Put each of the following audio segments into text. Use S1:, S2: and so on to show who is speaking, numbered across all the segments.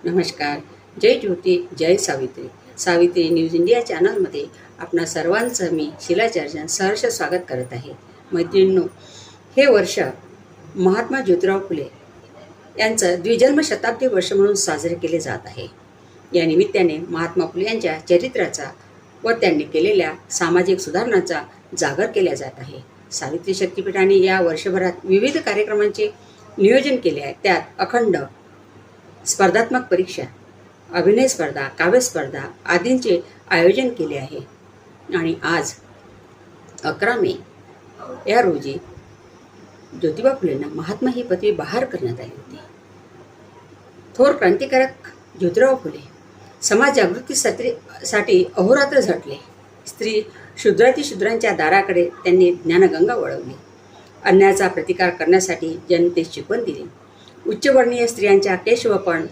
S1: नमस्कार. जय ज्योती जय Savitri. Savitri news India चॅनलमध्ये आपणा सर्वांचं मी शीला चर्जन सहर्ष स्वागत करत आहे. मैत्रिणींनो, हे वर्ष महात्मा ज्योतिराव फुले यांचं द्विजन्म शताब्दी वर्ष म्हणून साजरे केले जात आहे. या निमित्ताने महात्मा फुले यांच्या चरित्राचा व त्यांनी केलेल्या सामाजिक सुधारणांचा जागर केला जात आहे. सावित्री शक्तीपीठाने या वर्षभरात विविध कार्यक्रमांचे नियोजन केले आहे. त्यात अखंड स्पर्धात्मक परीक्षा, अभिनय स्पर्धा, काव्य स्पर्धा आदींचे आयोजन केले आहे. आणि आज 11 मे या रोजी ज्योतिबा फुलेंना महात्मा ही पदवी बहाल करण्यात आली होती. थोर क्रांतिकारक ज्योतिराव फुले समाज जागृतीसाठी अहोरात्र झटले. स्त्री शूद्रांच्या दाराकडे त्यांनी ज्ञानगंगा वळवली. अन्यायाचा प्रतिकार करण्यासाठी जनतेस शिकवण दिली. उच्चवर्णीय स्त्रियांच्या केशवपण,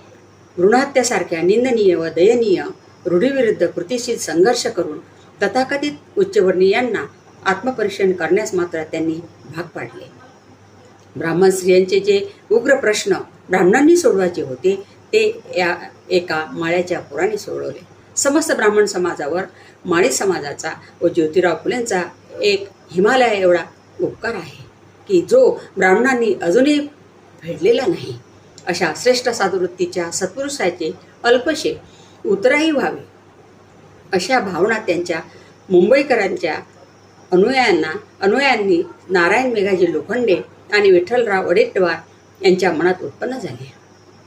S1: भ्रूणहत्यासारख्या निंदनीय व दयनीय रूढीविरुद्ध कृतीशील संघर्ष करून तथाकथित उच्चवर्णीयांना आत्मपरीक्षण करण्यास मात्र त्यांनी भाग पाडले. ब्राह्मण स्त्रियांचे जे उग्र प्रश्न ब्राह्मणांनी सोडवायचे होते ते या एका माळ्याच्या पोराने सोडवले. समस्त ब्राह्मण समाजावर माळी समाजाचा व ज्योतिराव फुलेंचा एक हिमालया एवढा उपकार आहे की जो ब्राह्मणांनी अजूनही फेडलेला नाही. अशा श्रेष्ठ साधुवृत्तीच्या सत्पुरुषाचे अल्पशे उतराही व्हावे अशा भावना त्यांच्या मुंबईकरांच्या अनुयायांनी नारायण मेघाजी लोखंडे आणि विठ्ठलराव वडेट्टीवार यांच्या मनात उत्पन्न झाले.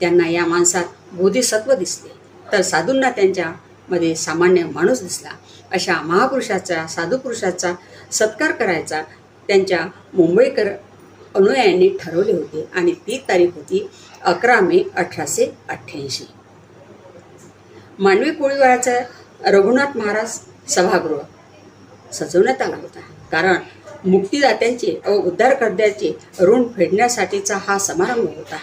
S1: त्यांना या माणसात बोधिसत्व दिसले तर साधूंना त्यांच्यामध्ये सामान्य माणूस दिसला. अशा महापुरुषाचा, साधुपुरुषाचा सत्कार करायचा त्यांच्या मुंबईकर अनुयायांनी ठरवले होते. आणि ती तारीख होती 11 मे 1888. मानवी कोळीवाड्याचा रघुनाथ महाराज सभागृह सजवण्यात आला होता. कारण मुक्तिदात्यांचे व उद्धारकर्त्याचे ऋण फेडण्यासाठीचा हा समारंभ होता.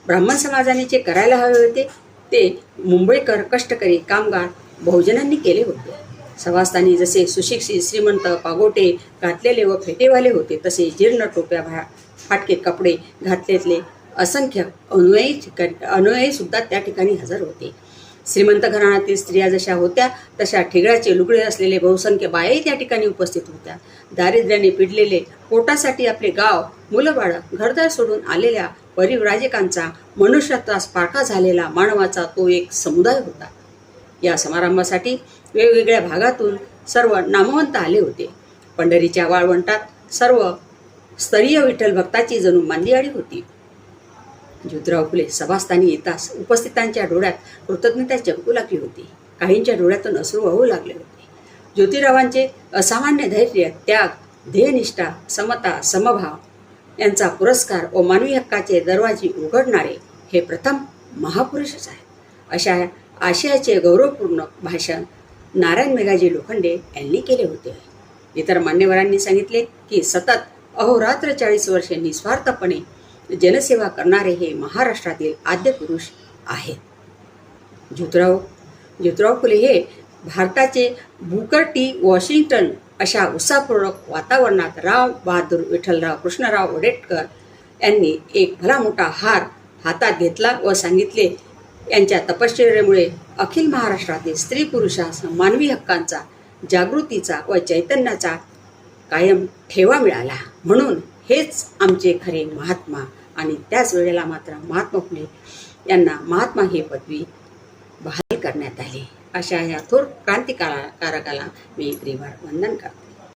S1: ब्राह्मण समाजाने जे करायला हवे होते ते मुंबईकर, कष्टकरी, कामगार, बहुजनांनी केले होते. सभास्थानी जसे सुशिक्षित, श्रीमंत, पागोटे घातलेले व फेटेवाले होते तसे जीर्ण टोप्या, फाटके कपडे घातलेले असंख्य अनुयायी सुद्धा त्या ठिकाणी हजर होते. श्रीमंत घराण्यातील स्त्रिया जशा होत्या तशा ठिगळाचे लुगडे असलेले बहुसंख्य बायाही त्या ठिकाणी उपस्थित होत्या. दारिद्र्याने पिडलेले, पोटासाठी आपले गाव, मुलंबाळं, घरदार सोडून आलेल्या परिव्राजकांचा, मनुष्यत्वास पारखा झालेला मानवाचा तो एक समुदाय होता. या समारंभासाठी वेगवेगळ्या भागातून सर्व नामवंत आले होते. पंढरीच्या वाळवंटात सर्व स्तरीय विठ्ठल भक्ताची जणू मांदियाळी होती. ज्योतिराव फुले सभास्थानी येताच उपस्थितांच्या डोळ्यात कृतज्ञता चमकू लागली होती. काहींच्या डोळ्यातून अश्रू वाहू लागले होते. ज्योतिरावांचे असामान्य धैर्य, त्याग, ध्येयनिष्ठा, समता, समभाव यांचा पुरस्कार व मानवी हक्काचे दरवाजे उघडणारे हे प्रथम महापुरुषच आहेत. अशा आशयाचे गौरवपूर्ण भाषण नारायण मेघाजी लोखंडे यांनी केले होते. इतर मान्यवरांनी सांगितले की सतत अहोरात्र 40 वर्षे निस्वार्थपणे जनसेवा करणारे हे महाराष्ट्रातील आद्य पुरुष आहेत. ज्योतिराव फुले हे भारताचे बुकर टी वॉशिंग्टन अशा उत्साहपूर्वक वातावरणात राव बहादूर विठ्ठलराव कृष्णराव वडेट्टीवार यांनी एक भला मोठा हार हातात घेतला व सांगितले, यांच्या तपश्चर्येमुळे अखिल महाराष्ट्रातील स्त्री पुरुषास मानवी हक्कांचा, जागृतीचा व चैतन्याचा कायम ठेवा मिळाला. म्हणून हेच आमचे खरे महात्मा. आणि त्याच वेळेला मात्र महात्मा फुले यांना महात्मा ही पदवी बहाल करण्यात आली. अशा या थोर क्रांतिकारकाला मी त्रिवार वंदन करते.